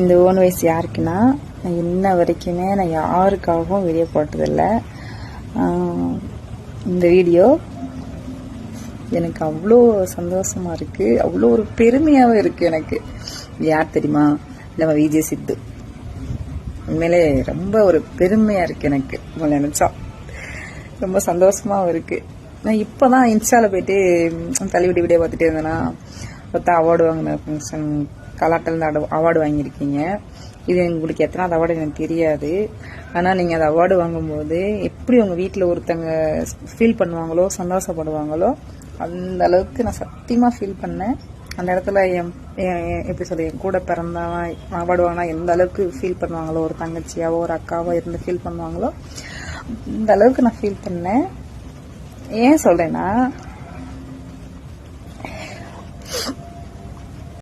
இந்த ஓன் வயசு யாருக்குன்னா, நான் இன்ன வரைக்குமே நான் யாருக்காகவும் வீடியோ போட்டதில்லை. இந்த வீடியோ எனக்கு அவ்வளோ சந்தோஷமா இருக்கு, அவ்வளோ ஒரு பெருமையாகவும் இருக்கு. எனக்கு யார் தெரியுமா? நம்ம விஜய் சித்து. உண்மையிலே ரொம்ப ஒரு பெருமையா இருக்கு எனக்கு. நினைச்சா ரொம்ப சந்தோஷமாவும் இருக்கு. நான் இப்பதான் இன்ஸ்டால போயிட்டு தள்ளிவிட்டு வீடியோ பார்த்துட்டே இருந்தேன்னா, பார்த்தா அவார்டு வாங்கின ஃபங்க்ஷன் கலாட்டல் அவார்டு வாங்கியிருக்கீங்க. இது உங்களுக்கு எத்தனாவது அவார்டு எனக்கு தெரியாது. ஆனால் நீங்கள் அந்த அவார்டு வாங்கும்போது எப்படி உங்கள் வீட்டில் ஒருத்தங்க ஃபீல் பண்ணுவாங்களோ, சந்தோஷப்படுவாங்களோ, அந்த அளவுக்கு நான் சத்தியமாக ஃபீல் பண்ணேன். அந்த இடத்துல எப்படி சொல்ல, என் கூட பிறந்தவன் அவார்டு வாங்கினா எந்த அளவுக்கு ஃபீல் பண்ணுவாங்களோ, ஒரு தங்கச்சியாவோ ஒரு அக்காவோ இருந்து ஃபீல் பண்ணுவாங்களோ, அந்த அளவுக்கு நான் ஃபீல் பண்ணேன். ஏன் சொல்றேன்னா,